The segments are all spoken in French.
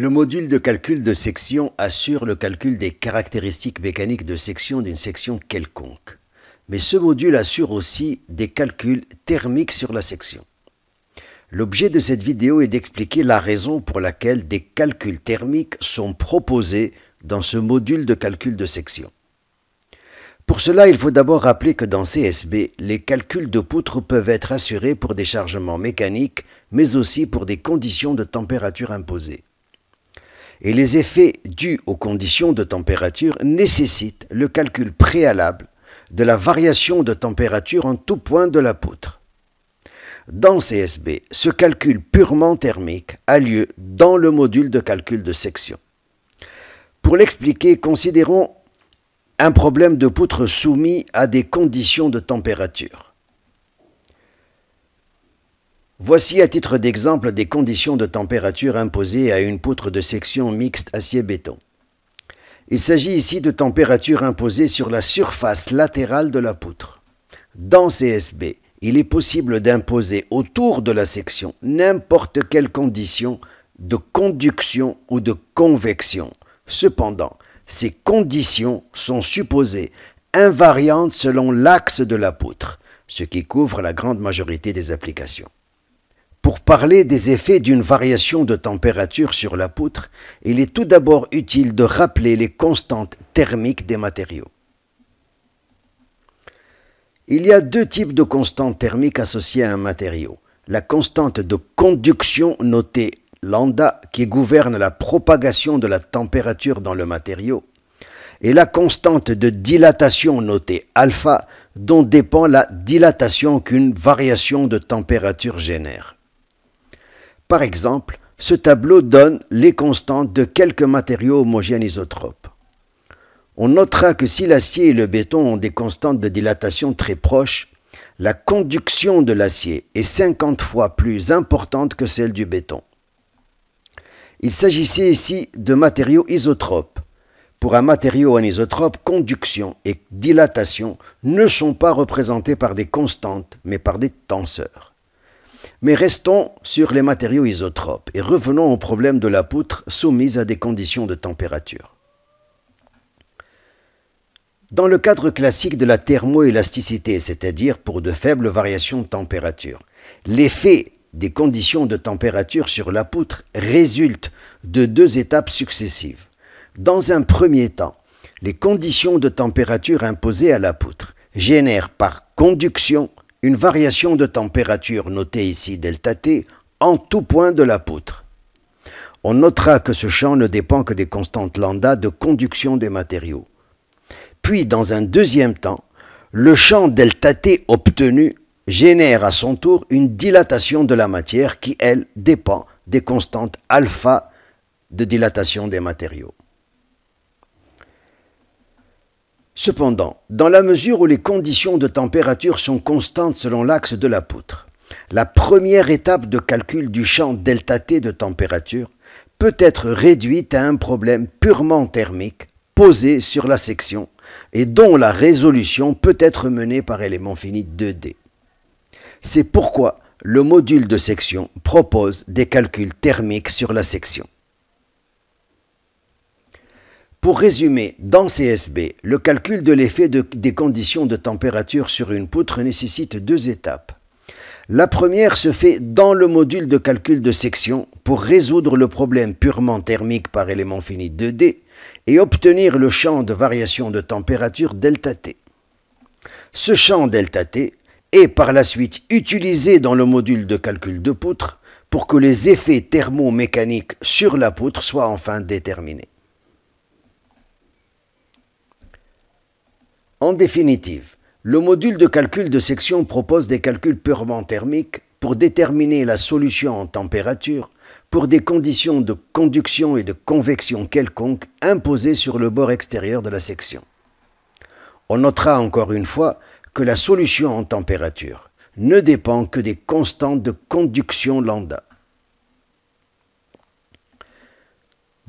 Le module de calcul de section assure le calcul des caractéristiques mécaniques de section d'une section quelconque. Mais ce module assure aussi des calculs thermiques sur la section. L'objet de cette vidéo est d'expliquer la raison pour laquelle des calculs thermiques sont proposés dans ce module de calcul de section. Pour cela, il faut d'abord rappeler que dans CSB, les calculs de poutres peuvent être assurés pour des chargements mécaniques, mais aussi pour des conditions de température imposées. Et les effets dus aux conditions de température nécessitent le calcul préalable de la variation de température en tout point de la poutre. Dans CSB, ce calcul purement thermique a lieu dans le module de calcul de section. Pour l'expliquer, considérons un problème de poutre soumis à des conditions de température. Voici à titre d'exemple des conditions de température imposées à une poutre de section mixte acier-béton. Il s'agit ici de température imposée sur la surface latérale de la poutre. Dans CSB, il est possible d'imposer autour de la section n'importe quelle condition de conduction ou de convection. Cependant, ces conditions sont supposées invariantes selon l'axe de la poutre, ce qui couvre la grande majorité des applications. Pour parler des effets d'une variation de température sur la poutre, il est tout d'abord utile de rappeler les constantes thermiques des matériaux. Il y a deux types de constantes thermiques associées à un matériau. La constante de conduction notée lambda qui gouverne la propagation de la température dans le matériau et la constante de dilatation notée alpha dont dépend la dilatation qu'une variation de température génère. Par exemple, ce tableau donne les constantes de quelques matériaux homogènes isotropes. On notera que si l'acier et le béton ont des constantes de dilatation très proches, la conduction de l'acier est 50 fois plus importante que celle du béton. Il s'agissait ici de matériaux isotropes. Pour un matériau anisotrope, conduction et dilatation ne sont pas représentés par des constantes, mais par des tenseurs. Mais restons sur les matériaux isotropes et revenons au problème de la poutre soumise à des conditions de température. Dans le cadre classique de la thermoélasticité, c'est-à-dire pour de faibles variations de température, l'effet des conditions de température sur la poutre résulte de deux étapes successives. Dans un premier temps, les conditions de température imposées à la poutre génèrent par conduction une variation de température notée ici ΔT en tout point de la poutre. On notera que ce champ ne dépend que des constantes lambda de conduction des matériaux. Puis, dans un deuxième temps, le champ ΔT obtenu génère à son tour une dilatation de la matière qui, elle, dépend des constantes alpha de dilatation des matériaux. Cependant, dans la mesure où les conditions de température sont constantes selon l'axe de la poutre, la première étape de calcul du champ ΔT de température peut être réduite à un problème purement thermique posé sur la section et dont la résolution peut être menée par élément fini 2D. C'est pourquoi le module de section propose des calculs thermiques sur la section. Pour résumer, dans CSB, le calcul de l'effet des conditions de température sur une poutre nécessite deux étapes. La première se fait dans le module de calcul de section pour résoudre le problème purement thermique par élément fini 2D et obtenir le champ de variation de température ΔT. Ce champ ΔT est par la suite utilisé dans le module de calcul de poutre pour que les effets thermomécaniques sur la poutre soient enfin déterminés. En définitive, le module de calcul de section propose des calculs purement thermiques pour déterminer la solution en température pour des conditions de conduction et de convection quelconques imposées sur le bord extérieur de la section. On notera encore une fois que la solution en température ne dépend que des constantes de conduction lambda.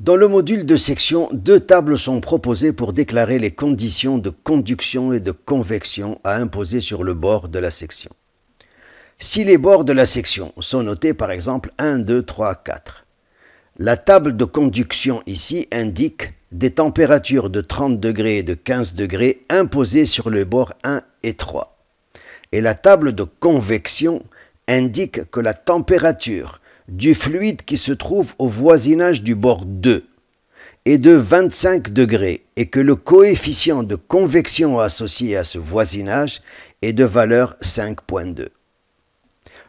Dans le module de section, deux tables sont proposées pour déclarer les conditions de conduction et de convection à imposer sur le bord de la section. Si les bords de la section sont notés par exemple 1, 2, 3, 4, La table de conduction ici indique des températures de 30 degrés et de 15 degrés imposées sur le bord 1 et 3. Et la table de convection indique que la température du fluide qui se trouve au voisinage du bord 2 est de 25 degrés et que le coefficient de convection associé à ce voisinage est de valeur 5,2.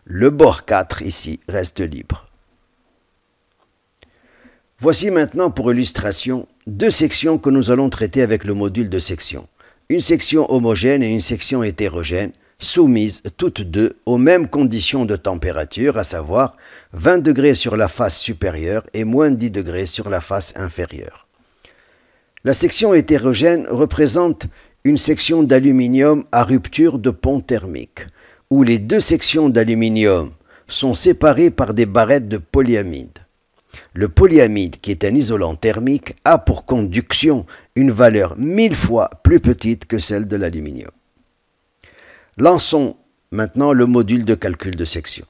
Le bord 4 ici reste libre. Voici maintenant pour illustration deux sections que nous allons traiter avec le module de section. Une section homogène et une section hétérogène, soumises toutes deux aux mêmes conditions de température, à savoir 20 degrés sur la face supérieure et moins 10 degrés sur la face inférieure. La section hétérogène représente une section d'aluminium à rupture de pont thermique, où les deux sections d'aluminium sont séparées par des barrettes de polyamide. Le polyamide, qui est un isolant thermique, a pour conduction une valeur 1000 fois plus petite que celle de l'aluminium. Lançons maintenant le module de calcul de section.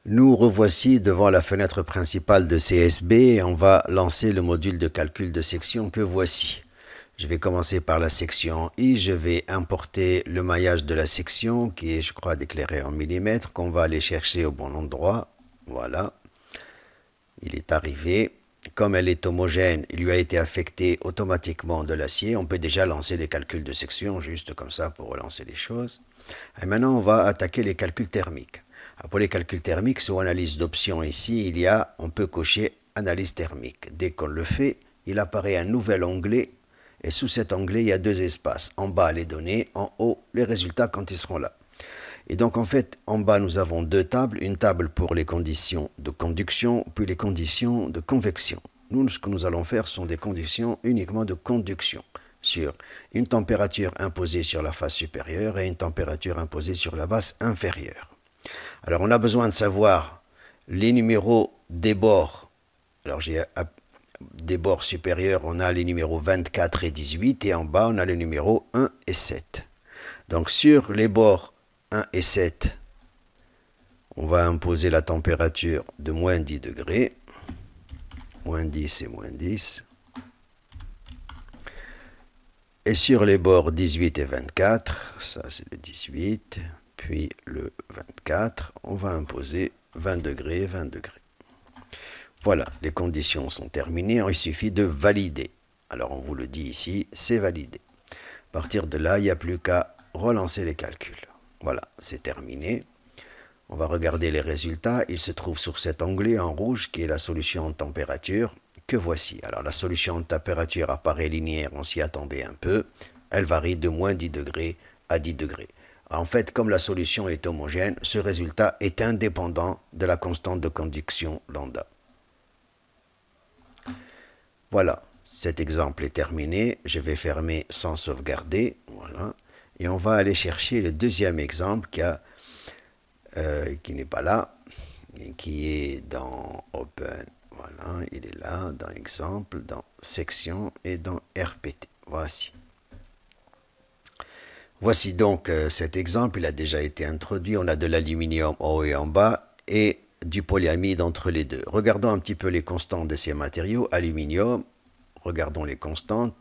Nous revoici devant la fenêtre principale de CSB et on va lancer le module de calcul de section que voici. Je vais commencer par la section I, je vais importer le maillage de la section qui est, je crois, déclaré en millimètres, qu'on va aller chercher au bon endroit. Voilà, il est arrivé. Comme elle est homogène, il lui a été affecté automatiquement de l'acier. On peut déjà lancer les calculs de section, juste comme ça pour relancer les choses. Et maintenant, on va attaquer les calculs thermiques. Pour les calculs thermiques, sous analyse d'options ici, on peut cocher analyse thermique. Dès qu'on le fait, il apparaît un nouvel onglet. Et sous cet onglet, il y a deux espaces. En bas, les données. En haut, les résultats quand ils seront là. Et donc, en fait, en bas, nous avons deux tables. Une table pour les conditions de conduction, puis les conditions de convection. Nous, ce que nous allons faire sont des conditions uniquement de conduction sur une température imposée sur la face supérieure et une température imposée sur la face inférieure. Alors, on a besoin de savoir les numéros des bords. Alors, j'ai des bords supérieurs, on a les numéros 24 et 18, et en bas, on a les numéros 1 et 7. Donc, sur les bords 1 et 7, on va imposer la température de moins 10 degrés. Moins 10 et moins 10. Et sur les bords 18 et 24, ça c'est le 18, puis le 24, on va imposer 20 degrés, 20 degrés. Voilà, les conditions sont terminées, il suffit de valider. Alors on vous le dit ici, c'est validé. À partir de là, il n'y a plus qu'à relancer les calculs. Voilà, c'est terminé. On va regarder les résultats. Il se trouve sur cet onglet en rouge qui est la solution en température que voici. Alors la solution en température apparaît linéaire, on s'y attendait un peu. Elle varie de moins 10 degrés à 10 degrés. En fait, comme la solution est homogène, ce résultat est indépendant de la constante de conduction lambda. Voilà, cet exemple est terminé. Je vais fermer sans sauvegarder. Voilà. Et on va aller chercher le deuxième exemple qui n'est pas là, et qui est dans Open. Voilà, il est là, dans Exemple, dans Section et dans RPT. Voici. Voici donc cet exemple, il a déjà été introduit. On a de l'aluminium en haut et en bas et du polyamide entre les deux. Regardons un petit peu les constantes de ces matériaux. Aluminium, regardons les constantes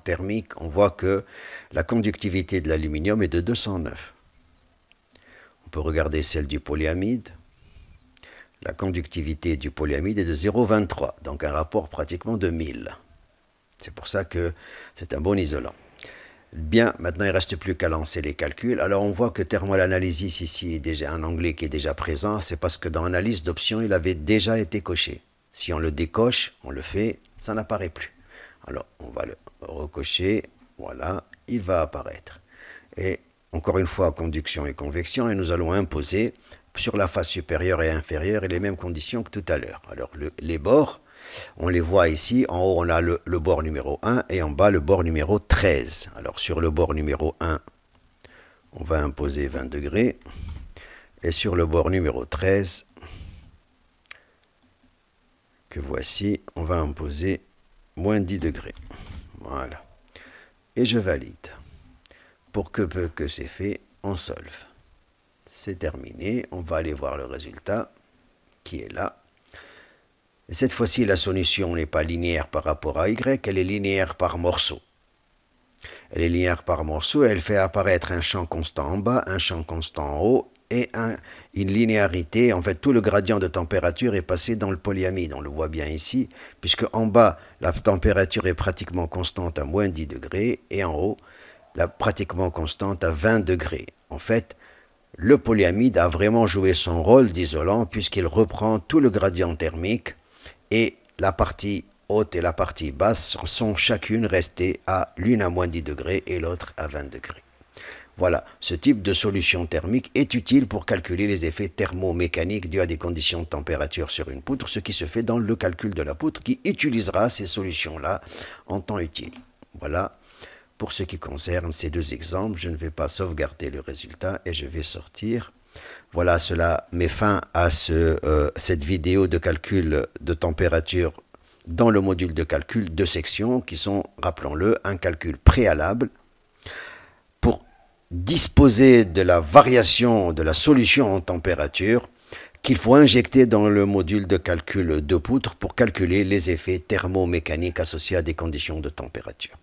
thermiques. On voit que la conductivité de l'aluminium est de 209. On peut regarder celle du polyamide. La conductivité du polyamide est de 0,23, donc un rapport pratiquement de 1000. C'est pour ça que c'est un bon isolant. Bien, maintenant il ne reste plus qu'à lancer les calculs. Alors on voit que Thermal Analysis ici est déjà un onglet qui est déjà présent. C'est parce que dans Analyse d'options, il avait déjà été coché. Si on le décoche, on le fait, ça n'apparaît plus. Alors on va le recocher, voilà, il va apparaître. Et encore une fois, conduction et convection, et nous allons imposer sur la face supérieure et inférieure et les mêmes conditions que tout à l'heure. Alors les bords, on les voit ici. En haut, on a le bord numéro 1 et en bas, le bord numéro 13. Alors sur le bord numéro 1, on va imposer 20 degrés. Et sur le bord numéro 13, que voici, on va imposer moins 10 degrés. Voilà. Et je valide. Pour peu que c'est fait, on solve. C'est terminé. On va aller voir le résultat. qui est là. Et cette fois-ci, la solution n'est pas linéaire par rapport à y, elle est linéaire par morceau. Elle est linéaire par morceau et elle fait apparaître un champ constant en bas, un champ constant en haut et une linéarité. En fait, tout le gradient de température est passé dans le polyamide. On le voit bien ici, puisque en bas, la température est pratiquement constante à moins 10 degrés et en haut, pratiquement constante à 20 degrés. En fait, le polyamide a vraiment joué son rôle d'isolant puisqu'il reprend tout le gradient thermique et la partie haute et la partie basse sont chacune restées à l'une à moins 10 degrés et l'autre à 20 degrés. Voilà, ce type de solution thermique est utile pour calculer les effets thermomécaniques dus à des conditions de température sur une poutre, ce qui se fait dans le calcul de la poutre qui utilisera ces solutions-là en temps utile. Voilà, pour ce qui concerne ces deux exemples, je ne vais pas sauvegarder le résultat et je vais sortir. Voilà, cela met fin à cette vidéo de calcul de température dans le module de calcul, deux sections qui sont, rappelons-le, un calcul préalable pour disposer de la variation de la solution en température qu'il faut injecter dans le module de calcul de poutre pour calculer les effets thermomécaniques associés à des conditions de température.